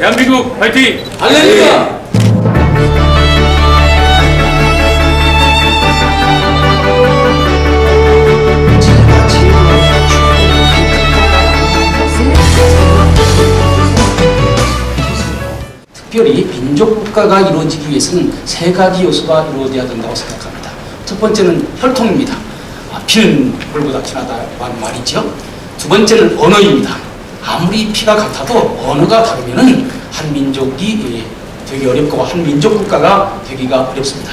대한민국 화이팅! 할렐루야! 특별히 민족국가가 이루어지기 위해서는 세 가지 요소가 이루어져야 된다고 생각합니다. 첫 번째는 혈통입니다. 피는 물보다 진하다는 말이죠. 두 번째는 언어입니다. 아무리 피가 같아도 언어가 다르면은 한 민족이 되기 어렵고 한 민족국가가 되기가 어렵습니다.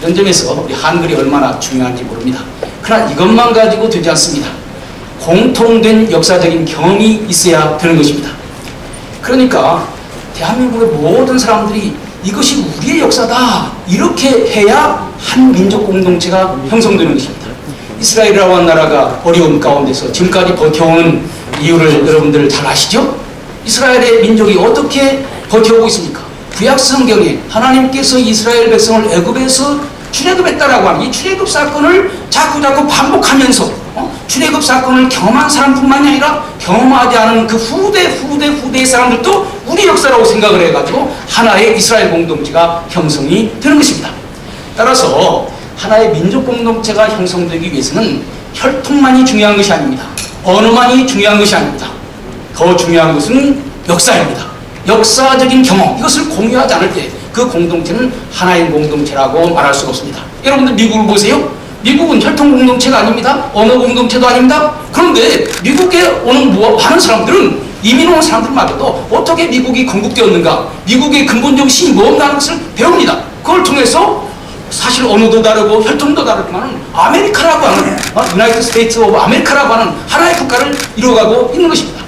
이런 점에서 우리 한글이 얼마나 중요한지 모릅니다. 그러나 이것만 가지고 되지 않습니다. 공통된 역사적인 경험이 있어야 되는 것입니다. 그러니까 대한민국의 모든 사람들이 이것이 우리의 역사다 이렇게 해야 한 민족 공동체가 형성되는 것입니다. 이스라엘이라고 하는 나라가 어려움 가운데서 지금까지 버텨오는 이유를 여러분들 잘 아시죠? 이스라엘의 민족이 어떻게 버텨오고 있습니까? 구약 성경에 하나님께서 이스라엘 백성을 애굽에서 출애굽했다라고 하는 이 출애굽 사건을 자꾸 반복하면서 출애굽 사건을 경험한 사람뿐만이 아니라 경험하지 않은 그 후대의 사람들도 우리 역사라고 생각을 해가지고 하나의 이스라엘 공동체가 형성이 되는 것입니다. 따라서 하나의 민족 공동체가 형성되기 위해서는 혈통만이 중요한 것이 아닙니다. 언어만이 중요한 것이 아닙니다. 더 중요한 것은 역사입니다. 역사적인 경험, 이것을 공유하지 않을 때 그 공동체는 하나의 공동체라고 말할 수가 없습니다. 여러분들 미국을 보세요. 미국은 혈통 공동체가 아닙니다. 언어 공동체도 아닙니다. 그런데 미국에 오는 많은 사람들은 이민 온 사람들마저도 어떻게 미국이 건국되었는가, 미국의 근본적 신이 뭔가 하는 것을 배웁니다. 그걸 통해서 사실 언어도 다르고 혈통도 다르지만 아메리카라고 하는 유나이티드 스테이트 오브 아메리카라고 하는 하나의 국가를 이루어가고 있는 것입니다.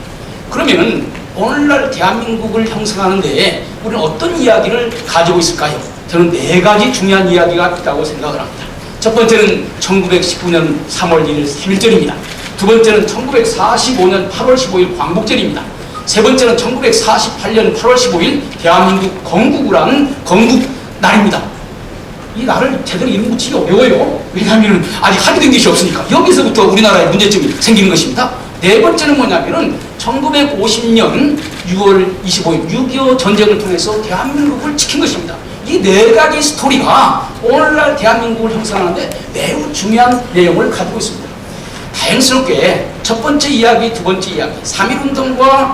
그러면은 오늘날 대한민국을 형성하는 데에 우리는 어떤 이야기를 가지고 있을까요? 저는 네 가지 중요한 이야기가 있다고 생각을 합니다. 첫 번째는 1919년 3월 1일 3.1절입니다. 두 번째는 1945년 8월 15일 광복절입니다. 세 번째는 1948년 8월 15일 대한민국 건국을 하는 건국날입니다. 이 날을 제대로 이름 붙이기 어려워요. 왜냐하면 아직 합의된 것이 없으니까. 여기서부터 우리나라에 문제점이 생기는 것입니다. 네 번째는 뭐냐면은 1950년 6월 25일 6.25 전쟁을 통해서 대한민국을 지킨 것입니다. 이 네 가지 스토리가 오늘날 대한민국을 형성하는데 매우 중요한 내용을 가지고 있습니다. 다행스럽게 첫 번째 이야기, 두 번째 이야기, 3.1운동과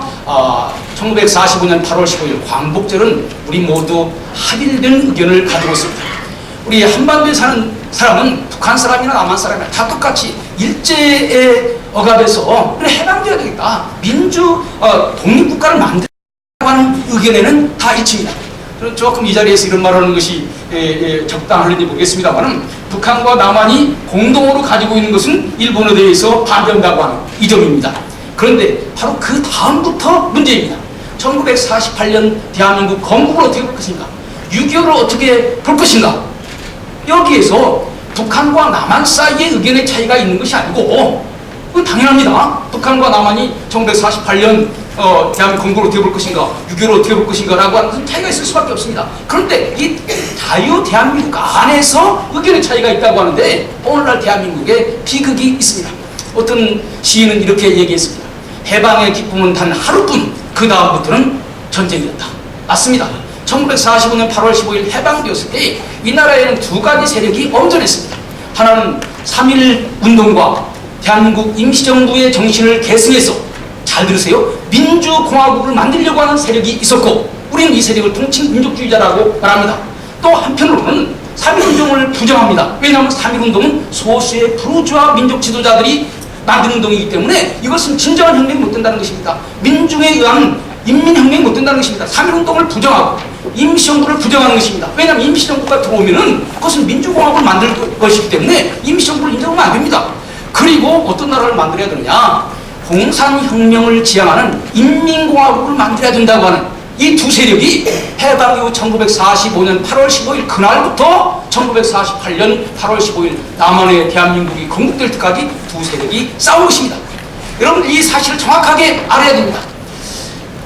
1945년 8월 15일 광복절은 우리 모두 합일된 의견을 가지고 있습니다. 우리 한반도에 사는 사람은 북한 사람이나 남한 사람이나 다 똑같이 일제에 억압해서 그래 해방되어야 되겠다. 독립국가를 만들라고 하는 의견에는 다 일치입니다. 조금 이 자리에서 이런 말을 하는 것이 적당할지 모르겠습니다만 북한과 남한이 공동으로 가지고 있는 것은 일본에 대해서 반대한다고 하는 이 점입니다. 그런데 바로 그 다음부터 문제입니다. 1948년 대한민국 건국을 어떻게 볼 것인가? 6.25를 어떻게 볼 것인가? 여기에서 북한과 남한 사이의 의견의 차이가 있는 것이 아니고 그건 당연합니다. 북한과 남한이 1948년 대한민국 건국을 어떻게 볼 것인가, 6.25를 어떻게 볼 것인가 라고 하는 차이가 있을 수밖에 없습니다. 그런데 이 자유 대한민국 안에서 의견의 차이가 있다고 하는데 오늘날 대한민국에 비극이 있습니다. 어떤 시인은 이렇게 얘기했습니다. 해방의 기쁨은 단 하루뿐, 그 다음부터는 전쟁이었다. 맞습니다. 1945년 8월 15일 해방되었을 때 이 나라에는 두 가지 세력이 엄전했습니다. 하나는 3.1운동과 대한민국 임시정부의 정신을 계승해서, 잘 들으세요, 민주공화국을 만들려고 하는 세력이 있었고 우리는 이 세력을 통칭민족주의자라고 말합니다. 또 한편으로는 3.1운동을 부정합니다. 왜냐하면 3.1운동은 소수의 부르주아 민족 지도자들이 만든 운동이기 때문에 이것은 진정한 혁명이 못 된다는 것입니다. 민중에 의한 인민혁명이 못 된다는 것입니다. 3.1운동을 부정하고 임시정부를 부정하는 것입니다. 왜냐하면 임시정부가 들어오면은 그것은 민주공화국을 만들 것이기 때문에 임시정부를 인정하면 안 됩니다. 그리고 어떤 나라를 만들어야 되느냐? 공산혁명을 지향하는 인민공화국을 만들어야 된다고 하는 이 두 세력이 해방 이후 1945년 8월 15일 그날부터 1948년 8월 15일 남한의 대한민국이 건국될 때까지 두 세력이 싸운 것입니다. 여러분 이 사실을 정확하게 알아야 됩니다.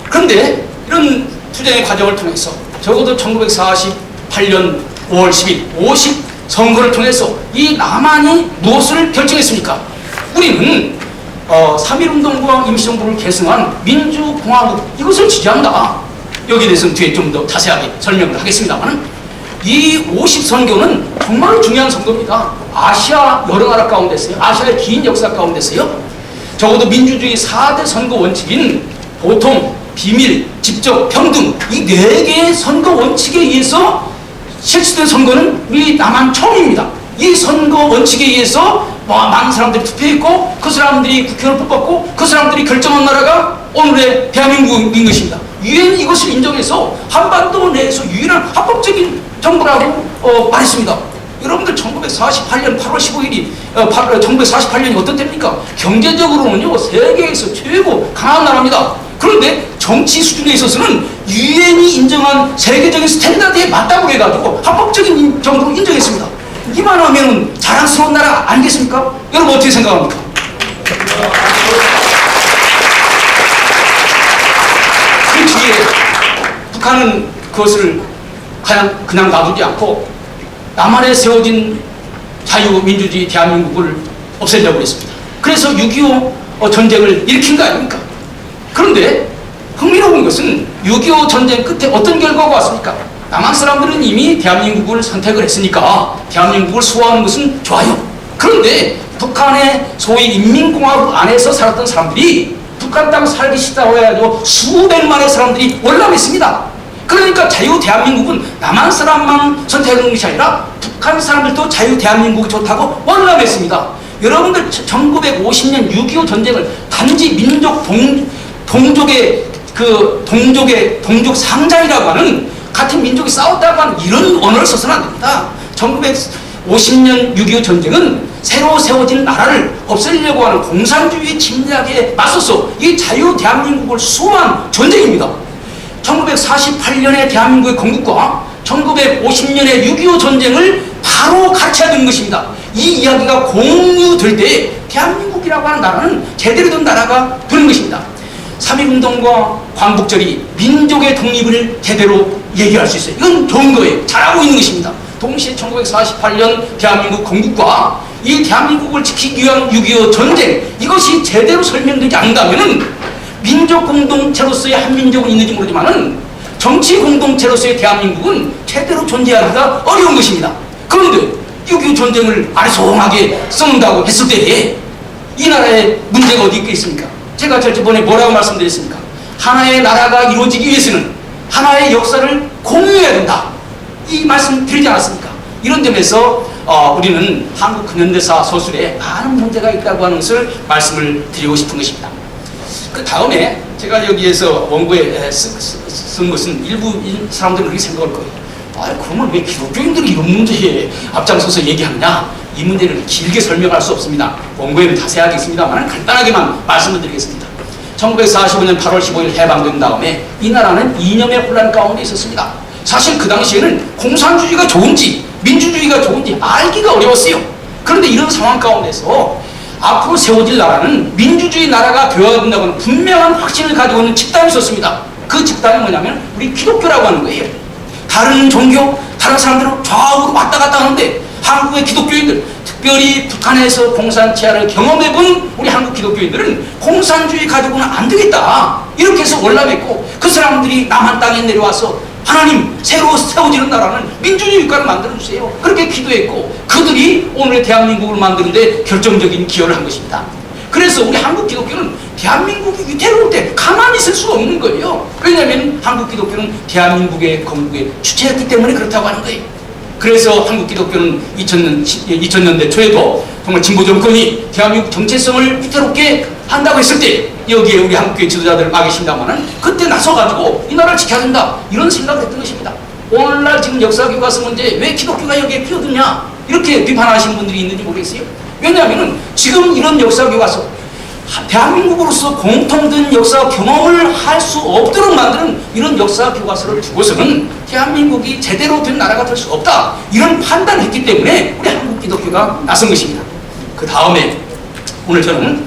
그런데 이런 투쟁의 과정을 통해서 적어도 1948년 5월 10일 50 선거를 통해서 이 남한이 무엇을 결정했습니까? 우리는 3.1운동과 임시정부를 계승한 민주공화국 이것을 지지한다. 여기에 대해서는 뒤에 좀 더 자세하게 설명을 하겠습니다만, 이 50선교는 정말 중요한 선거입니다. 아시아 여러 나라 가운데서요, 아시아의 긴 역사 가운데서요, 적어도 민주주의 4대 선거 원칙인 보통, 비밀, 직접, 평등, 이 4개의 선거 원칙에 의해서 실시된 선거는 우리 남한 처음입니다. 이 선거 원칙에 의해서 많은 사람들이 투표했고, 그 사람들이 국회의원을 뽑았고, 그 사람들이 결정한 나라가 오늘의 대한민국인 것입니다. 유엔이 이것을 인정해서 한반도 내에서 유일한 합법적인 정부라고 말했습니다. 여러분들 1948년 8월 15일이 1948년이 어떤 때입니까? 경제적으로는요, 세계에서 최고 강한 나라입니다. 그런데 정치 수준에 있어서는 유엔이 인정한 세계적인 스탠다드에 맞다고 해가지고 합법적인 정부로 인정했습니다. 이만하면 자랑스러운 나라 아니겠습니까? 여러분 어떻게 생각합니까? 그 뒤에 북한은 그것을 그냥 놔두지 않고 남한에 세워진 자유민주주의 대한민국을 없애려고 했습니다. 그래서 6.25 전쟁을 일으킨 거 아닙니까? 그런데 흥미로운 것은 6.25 전쟁 끝에 어떤 결과가 왔습니까? 남한 사람들은 이미 대한민국을 선택을 했으니까 대한민국을 수호하는 것은 좋아요. 그런데 북한의 소위 인민공화국 안에서 살았던 사람들이 북한 땅 살기 싫다고 해가지고 수백만의 사람들이 월남했습니다. 그러니까 자유 대한민국은 남한 사람만 선택하는 것이 아니라 북한 사람들도 자유 대한민국이 좋다고 월남했습니다. 여러분들 1950년 6.25 전쟁을 단지 민족 동족의 동족 상장이라고 하는, 같은 민족이 싸웠다고 하는 이런 언어를 써서는 안 됩니다. 1950년 6.25 전쟁은 새로 세워진 나라를 없애려고 하는 공산주의 침략에 맞서서 이 자유 대한민국을 수호한 전쟁입니다. 1948년의 대한민국의 건국과 1950년의 6.25 전쟁을 바로 같이 하는 것입니다. 이 이야기가 공유될 때 대한민국이라고 하는 나라는 제대로 된 나라가 되는 것입니다. 3.1운동과 광복절이 민족의 독립을 제대로 얘기할 수 있어요. 이건 좋은 거예요. 잘하고 있는 것입니다. 동시에 1948년 대한민국 건국과 이 대한민국을 지키기 위한 6.25 전쟁, 이것이 제대로 설명되지 않는다면 민족 공동체로서의 한민족은 있는지 모르지만 정치 공동체로서의 대한민국은 제대로 존재하기가 어려운 것입니다. 그런데 6.25 전쟁을 아리송하게 써놓는다고 했을 때 이 나라의 문제가 어디 있겠습니까? 제가 저번에 뭐라고 말씀드렸습니까? 하나의 나라가 이루어지기 위해서는 하나의 역사를 공유해야 된다, 이 말씀 드리지 않았습니까? 이런 점에서 우리는 한국 근현대사 서술에 많은 문제가 있다고 하는 것을 말씀을 드리고 싶은 것입니다. 그 다음에 제가 여기에서 원고에 쓴 것은 일부 사람들은 그렇게 생각할 거예요. 그러면 왜 기독교인들이 이런 문제에 앞장서서 얘기하느냐? 이 문제를 길게 설명할 수 없습니다. 원고에는 자세하게 있습니다만 간단하게만 말씀을 드리겠습니다. 1945년 8월 15일 해방된 다음에 이 나라는 이념의 혼란 가운데 있었습니다. 사실 그 당시에는 공산주의가 좋은지 민주주의가 좋은지 알기가 어려웠어요. 그런데 이런 상황 가운데서 앞으로 세워질 나라는 민주주의 나라가 되어야 된다고는 분명한 확신을 가지고 있는 집단이 있었습니다. 그 집단이 뭐냐면 우리 기독교라고 하는 거예요. 다른 종교, 다른 사람들은 좌우로 왔다 갔다 하는데 한국의 기독교인들, 특별히 북한에서 공산치하를 경험해본 우리 한국 기독교인들은 공산주의 가지고는 안 되겠다, 이렇게 해서 월남했고, 그 사람들이 남한 땅에 내려와서 하나님, 새로 세워지는 나라는 민주주의 국가를 만들어주세요, 그렇게 기도했고, 그들이 오늘 대한민국을 만드는데 결정적인 기여를 한 것입니다. 그래서 우리 한국 기독교는 대한민국이 위태로울 때 가만히 있을 수가 없는 거예요. 왜냐하면 한국 기독교는 대한민국의 건국에 주체했기 때문에 그렇다고 하는 거예요. 그래서 한국 기독교는 2000년대 초에도 정말 진보 정권이 대한민국 정체성을 위태롭게 한다고 했을 때 여기에 우리 한국교회 지도자들 막 계신다마는 그때 나서가지고 이 나라를 지켜야 된다, 이런 생각을 했던 것입니다. 오늘날 지금 역사교과서 문제 왜 기독교가 여기에 끼어드냐, 이렇게 비판하시는 분들이 있는지 모르겠어요. 왜냐하면 지금 이런 역사교과서, 대한민국으로서 공통된 역사 경험을 할 수 없도록 만드는 이런 역사 교과서를 두고서는 대한민국이 제대로 된 나라가 될 수 없다, 이런 판단을 했기 때문에 우리 한국 기독교가 나선 것입니다. 그 다음에 오늘 저는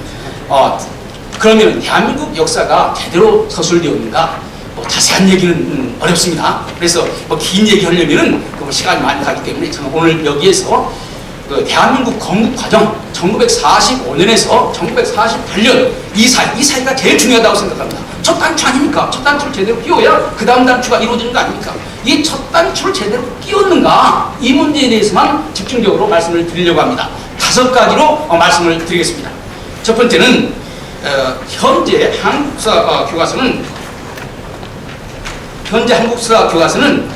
그러면 대한민국 역사가 제대로 서술되었는가, 자세한 얘기는 어렵습니다. 그래서 긴 얘기 하려면은 시간이 많이 가기 때문에 저는 오늘 여기에서 그 대한민국 건국 과정 1945년에서 1948년 이 사이가 제일 중요하다고 생각합니다. 첫 단추 아닙니까? 첫 단추를 제대로 끼워야 그 다음 단추가 이루어지는 거 아닙니까? 이 첫 단추를 제대로 끼웠는가? 이 문제에 대해서만 집중적으로 말씀을 드리려고 합니다. 5가지로 말씀을 드리겠습니다. 첫 번째는 현재 한국사 교과서는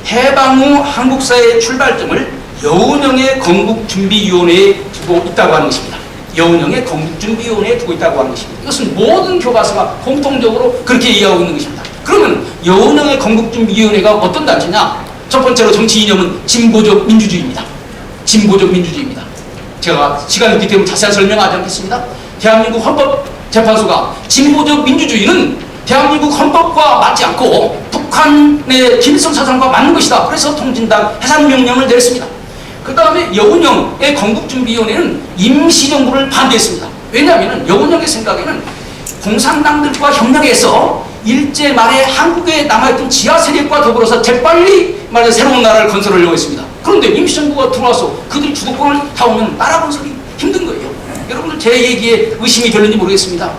해방 후 한국사의 출발점을 여운형의 건국준비위원회에 두고 있다고 하는 것입니다. 여운형의 건국준비위원회에 두고 있다고 하는 것입니다. 이것은 모든 교과서가 공통적으로 그렇게 이해하고 있는 것입니다. 그러면 여운형의 건국준비위원회가 어떤 단체냐? 첫 번째로 정치 이념은 진보적 민주주의입니다. 진보적 민주주의입니다. 제가 시간이 없기 때문에 자세한 설명하지 않겠습니다. 대한민국 헌법재판소가 진보적 민주주의는 대한민국 헌법과 맞지 않고 북한의 김일성 사상과 맞는 것이다. 그래서 통진당 해산명령을 내렸습니다. 그 다음에 여운형의 건국준비위원회는 임시정부를 반대했습니다. 왜냐하면 여운형의 생각에는 공산당들과 협력해서 일제 말에 한국에 남아있던 지하 세력과 더불어서 재빨리 말해 새로운 나라를 건설하려고 했습니다. 그런데 임시정부가 들어와서 그들이 주도권을 타오면 나라 건설이 힘든 거예요. 여러분들 제 얘기에 의심이 되는지 모르겠습니다.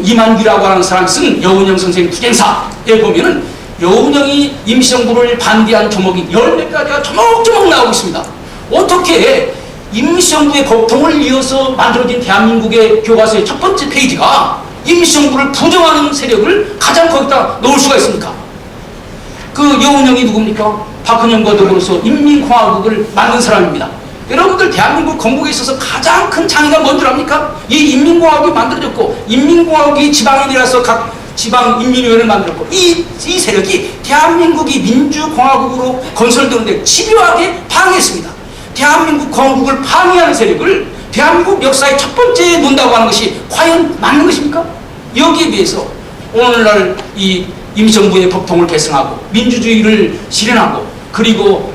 이만기라고 하는 사람이 쓴 여운형 선생 투쟁사에 보면은 여운형이 임시정부를 반대한 조목이 10몇 가지가 조목조목 나오고 있습니다. 어떻게 임시정부의 법통을 이어서 만들어진 대한민국의 교과서의 첫 번째 페이지가 임시정부를 부정하는 세력을 가장 거기다 넣을 수가 있습니까? 그 여운형이 누굽니까? 박헌영과 더불어서 인민공화국을 만든 사람입니다. 여러분들 대한민국 건국에 있어서 가장 큰 장애가 뭔 줄 압니까? 이 인민공화국이 만들어졌고 인민공화국이 지방인이라서 각 지방인민위원회를 만들었고 이 세력이 대한민국이 민주공화국으로 건설되는데 집요하게 방해했습니다. 대한민국 건국을 방해하는 세력을 대한민국 역사의 첫 번째에 놓는다고 하는 것이 과연 맞는 것입니까? 여기에 비해서 오늘날 이 임시정부의 법통을 계승하고 민주주의를 실현하고 그리고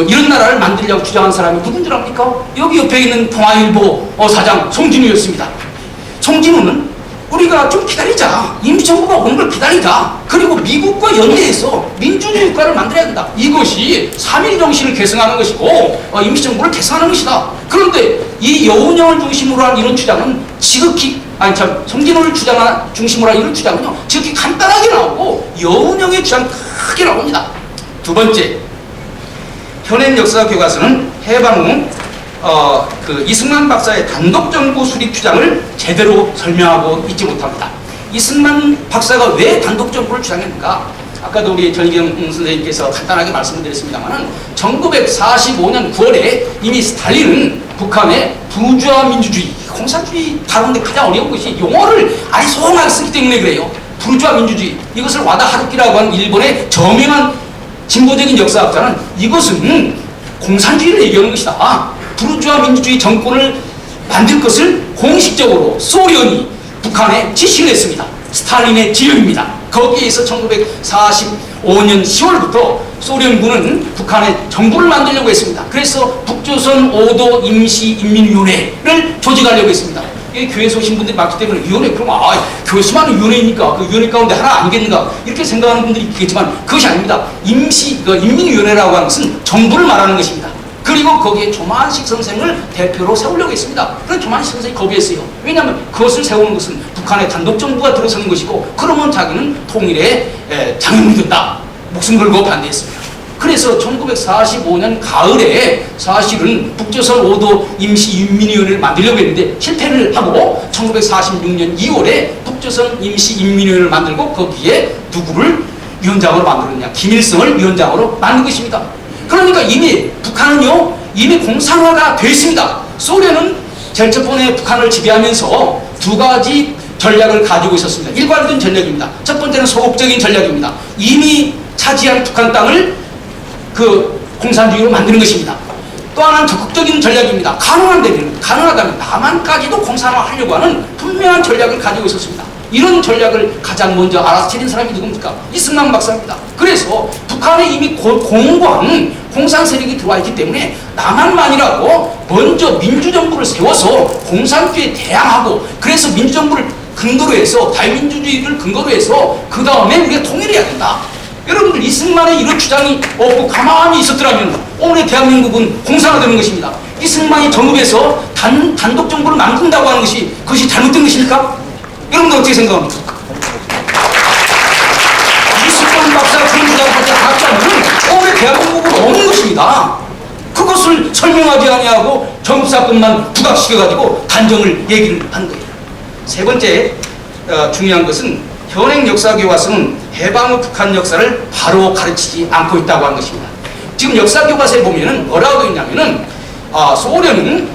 이런 나라를 만들려고 주장한 사람이 누군 줄 압니까? 여기 옆에 있는 동아일보 사장 송진우였습니다. 송진우는 우리가 좀 기다리자. 임시정부가 오는 걸 기다리자. 그리고 미국과 연대해서 민주주의 국가를 만들어야 된다. 이것이 3.1 정신을 계승하는 것이고 임시정부를 계승하는 것이다. 그런데 이 여운형을 중심으로 한 이런 주장은 지극히 송진우를 중심으로 한 이런 주장은요 지극히 간단하게 나오고 여운형의 주장 크게 나옵니다. 두 번째, 현행 역사 교과서는 해방 후 이승만 박사의 단독정부 수립 주장을 제대로 설명하고 있지 못합니다. 이승만 박사가 왜 단독정부를 주장했는가? 아까도 우리 전희경 선생님께서 간단하게 말씀을 드렸습니다만 1945년 9월에 이미 스탈린은 북한의 부르주아 민주주의, 공산주의 다루는데 가장 어려운 것이 용어를 아리송하게 쓰기 때문에 그래요. 부르주아 민주주의, 이것을 와다 하루키라고 하는 일본의 저명한 진보적인 역사학자는 이것은 공산주의를 얘기하는 것이다. 부르주아 민주주의 정권을 만들 것을 공식적으로 소련이 북한에 지시를 했습니다. 스탈린의 지령입니다. 거기에서 1945년 10월부터 소련군은 북한에 정부를 만들려고 했습니다. 그래서 북조선 5도 임시인민위원회를 조직하려고 했습니다. 교회에서 오신 분들이 많기 때문에 위원회, 그럼 교회 수많은 위원회니까 그 위원회 가운데 하나 아니겠는가 이렇게 생각하는 분들이 있겠지만 그것이 아닙니다. 인민위원회라고 하는 것은 정부를 말하는 것입니다. 그리고 거기에 조만식 선생을 대표로 세우려고 했습니다. 그래서 조만식 선생이 거기에 어요. 왜냐하면 그것을 세우는 것은 북한의 단독정부가 들어서는 것이고 그러면 자기는 통일에 장애물이 된다. 목숨 걸고 반대했습니다. 그래서 1945년 가을에 사실은 북조선 5도 임시인민위원회를 만들려고 했는데 실패를 하고 1946년 2월에 북조선 임시인민위원회를 만들고 거기에 누구를 위원장으로 만들었냐? 김일성을 위원장으로 만든 것입니다. 그러니까 이미 북한은요 이미 공산화가 되어 있습니다. 소련은 제일 첫 번에 북한을 지배하면서 두 가지 전략을 가지고 있었습니다. 일관된 전략입니다. 첫 번째는 소극적인 전략입니다. 이미 차지한 북한 땅을 공산주의로 만드는 것입니다. 또 하나는 적극적인 전략입니다. 가능하다면 남한까지도 공산화하려고 하는 분명한 전략을 가지고 있었습니다. 이런 전략을 가장 먼저 알아차린 사람이 누굽니까? 이승만 박사입니다. 그래서 북한에 이미 공고한 공산 세력이 들어와 있기 때문에 남한만이라도 먼저 민주정부를 세워서 공산주의에 대항하고 그래서 민주정부를 근거로 해서 자유민주주의를 근거로 해서 그 다음에 우리가 통일해야 된다. 여러분들 이승만의 이런 주장이 없고 가만히 있었더라면 오늘의 대한민국은 공산화되는 것입니다. 이승만이 정읍에서 단독정부를 만든다고 하는 것이 그것이 잘못된 것입니까? 여러분들 어떻게 생각합니까? 이승만 박사 중부장까지 하지 않으면 올해 대한민국은 없는 것입니다. 그것을 설명하지 아니하고 전부 사건만 부각시켜가지고 단정을 얘기를 한 거예요. 세 번째 중요한 것은 현행 역사 교과서는 해방 후 북한 역사를 바로 가르치지 않고 있다고 하는 것입니다. 지금 역사 교과서에 보면은 뭐라고 있냐면은 소련은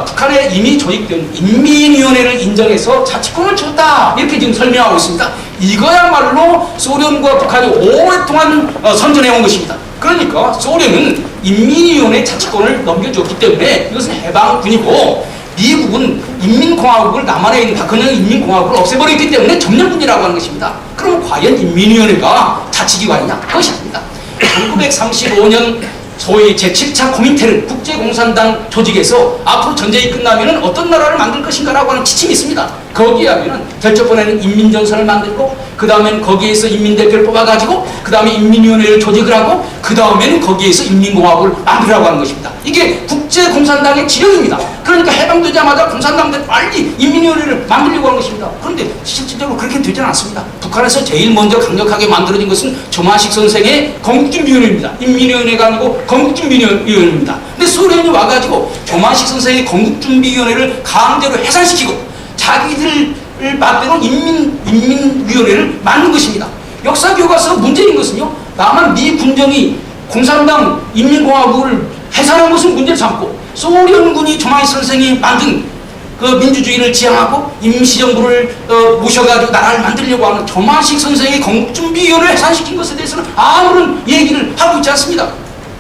북한에 이미 조직된 인민위원회를 인정해서 자치권을 줬다 이렇게 지금 설명하고 있습니다. 이거야말로 소련과 북한이 오랫동안 선전해온 것입니다. 그러니까 소련은 인민위원회 자치권을 넘겨줬기 때문에 이것은 해방군이고, 미국은 인민공화국을 남한에 있는 박근혜 인민공화국을 없애버렸기 때문에 점령군이라고 하는 것입니다. 그럼 과연 인민위원회가 자치기관이냐? 그것이 아닙니다. 1935년 소위 제7차 코민테르 국제공산당 조직에서 앞으로 전쟁이 끝나면 어떤 나라를 만들 것인가라고 하는 지침이 있습니다. 거기에 하면 결정권에는 인민정선을 만들고, 그 다음엔 거기에서 인민대표를 뽑아가지고, 그 다음에 인민위원회를 조직을 하고, 그 다음에는 거기에서 인민공화국을 만들라고 하는 것입니다. 이게 국제공산당의 지령입니다. 그러니까 해방되자마자 공산당들 빨리 인민위원회를 만들려고 하는 것입니다. 그런데 실질적으로 그렇게 되지 않습니다. 북한에서 제일 먼저 강력하게 만들어진 것은 조만식 선생의 건국준비위원회입니다. 인민위원회가 아니고 건국준비위원회입니다. 근데 소련이 와가지고 조만식 선생의 건국준비위원회를 강제로 해산시키고 자기들 맘대로 인민위원회를 만든 것입니다. 역사교과서 문제인 것은요, 남한 미 군정이 공산당 인민공화국을 해산한 것은 문제를 삼고, 소련군이 조만식 선생이 만든 그 민주주의를 지향하고 임시정부를 모셔가지고 나라를 만들려고 하는 조만식 선생의 건국준비위원회를 해산시킨 것에 대해서는 아무런 얘기를 하고 있지 않습니다.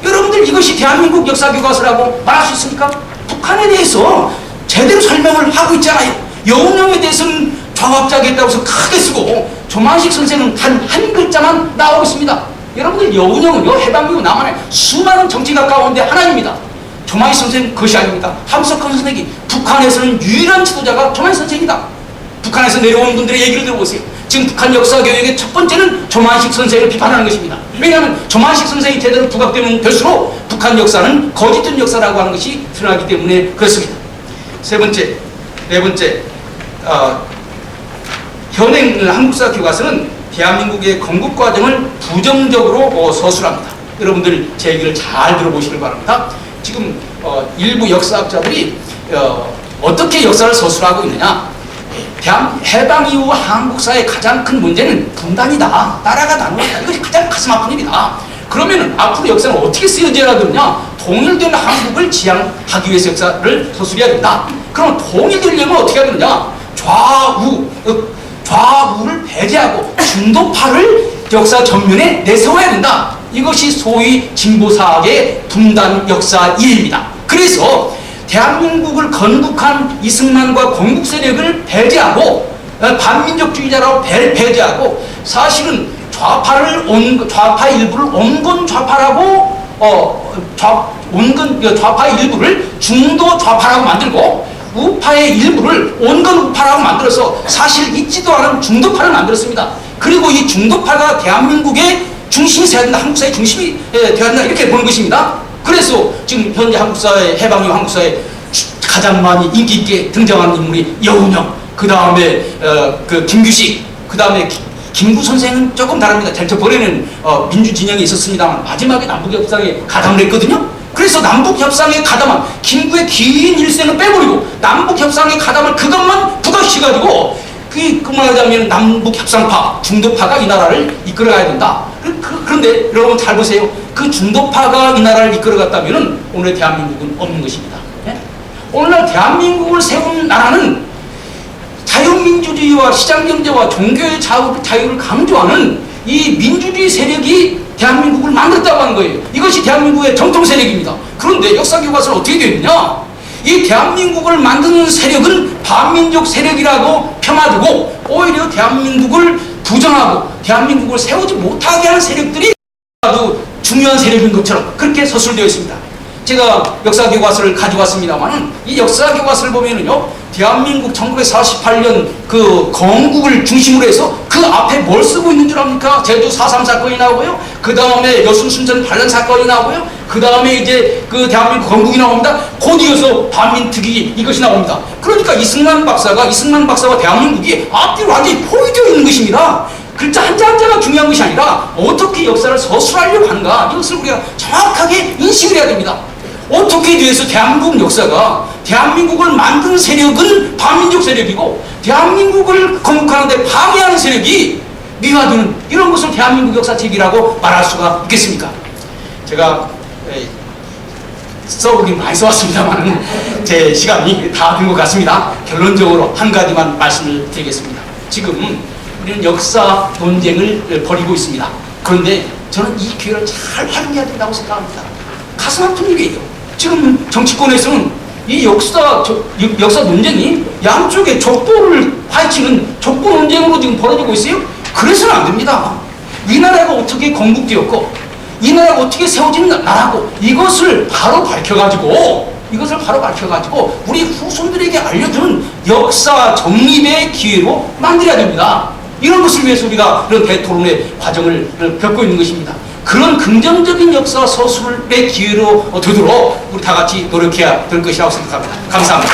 여러분들 이것이 대한민국 역사교과서라고 말할 수 있습니까? 북한에 대해서 제대로 설명을 하고 있잖아요. 여운형에 대해서는 좌합자겠다고 해서 크게 쓰고, 조만식 선생은 한 글자만 나오고 있습니다. 여러분들 여운형은요, 해방 이후 남한의 수많은 정치가 가운데 하나입니다. 조만식 선생은 그것이 아닙니다. 함석헌 선생이 북한에서는 유일한 지도자가 조만식 선생이다. 북한에서 내려온 분들의 얘기를 들어보세요. 지금 북한 역사 교육의 첫 번째는 조만식 선생을 비판하는 것입니다. 왜냐하면 조만식 선생이 제대로 부각되면 될수록 북한 역사는 거짓된 역사라고 하는 것이 드러나기 때문에 그렇습니다. 네 번째, 현행 한국사 교과서는 대한민국의 건국 과정을 부정적으로 서술합니다. 여러분들 제 얘기를 잘 들어보시길 바랍니다. 지금 일부 역사학자들이 어떻게 역사를 서술하고 있느냐? 해방 이후 한국사의 가장 큰 문제는 분단이다. 나라가 나누었다. 이것이 가장 가슴 아픈 일이다. 그러면 앞으로 역사는 어떻게 쓰여져야 되느냐? 통일된 한국을 지향하기 위해서 역사를 서술해야 된다. 그럼 통일되려면 어떻게 해야 되느냐? 좌우를 배제하고 중도파를 역사 전면에 내세워야 된다. 이것이 소위 진보사학의 분단 역사 이해입니다. 그래서 대한민국을 건국한 이승만과 건국 세력을 배제하고, 반민족주의자라고 배제하고, 사실은 좌파 일부를 온건 좌파라고 좌파 일부를 중도 좌파라고 만들고, 우파의 일부를 온건 우파라고 만들어서 사실 있지도 않은 중도파를 만들었습니다. 그리고 이 중도파가 대한민국의 중심이 되어야 된다. 한국사의 중심이 되어야 된다. 이렇게 보는 것입니다. 그래서 지금 현재 한국사의 해방 이후 한국사에 가장 많이 인기 있게 등장하는 인물이 여운형, 그 다음에 그 김규식, 그 다음에 김구 선생은 조금 다릅니다. 전에는 민주진영이 있었습니다만 마지막에 남북협상에 가담을 했거든요. 그래서 남북협상에 가담한 김구의 긴 일생을 빼버리고 남북협상에 가담을 그것만 부각시켜가지고, 그 말하자면 남북협상파, 중도파가 이 나라를 이끌어가야 된다. 그런데 여러분 잘 보세요. 그 중도파가 이 나라를 이끌어갔다면 오늘 대한민국은 없는 것입니다. 네? 오늘날 대한민국을 세운 나라는 자유민주주의와 시장경제와 종교의 자유를 강조하는 이 민주주의 세력이 대한민국을 만들었다고 하는 거예요. 이것이 대한민국의 정통 세력입니다. 그런데 역사교과서는 어떻게 되어 있냐? 이 대한민국을 만드는 세력은 반민족 세력이라고 폄하되고, 오히려 대한민국을 부정하고 대한민국을 세우지 못하게 하는 세력들이 아주 중요한 세력인 것처럼 그렇게 서술되어 있습니다. 제가 역사 교과서를 가져왔습니다만은 이 역사 교과서를 보면은요, 대한민국 1948년 그 건국을 중심으로 해서 그 앞에 뭘 쓰고 있는 줄 압니까? 제주 4.3 사건이 나오고요, 그 다음에 여순순전 반란 사건이 나오고요, 그 다음에 이제 그 대한민국 건국이 나옵니다. 곧 이어서 반민특위 이것이 나옵니다. 그러니까 이승만 박사와 대한민국이 앞뒤로 완전히 포위되어 있는 것입니다. 글자 한자 한자가 중요한 것이 아니라 어떻게 역사를 서술하려고 하는가, 이것을 우리가 정확하게 인식을 해야 됩니다. 어떻게 돼서 대한민국 역사가, 대한민국을 만든 세력은 반민족 세력이고 대한민국을 건국하는데 방해하는 세력이 미화되는 이런 것을 대한민국 역사책이라고 말할 수가 있겠습니까? 제가 써보긴 많이 써왔습니다만 제 시간이 다 된 것 같습니다. 결론적으로 한 가지만 말씀을 드리겠습니다. 지금 우리는 역사 논쟁을 벌이고 있습니다. 그런데 저는 이 기회를 잘 활용해야 된다고 생각합니다. 가슴 아픈 일이에요. 지금 정치권에서는 이 역사 논쟁이 양쪽의 족보를 파헤치는 족보 논쟁으로 지금 벌어지고 있어요. 그래서는 안 됩니다. 이 나라가 어떻게 건국되었고 이 나라가 어떻게 세워진 나라고 이것을 바로 밝혀가지고 우리 후손들에게 알려주는 역사 정립의 기회로 만들어야 됩니다. 이런 것을 위해서 우리가 이런 대토론의 과정을 겪고 있는 것입니다. 그런 긍정적인 역사 서술의 기회로 되도록 우리 다 같이 노력해야 될 것이라고 생각합니다. 감사합니다.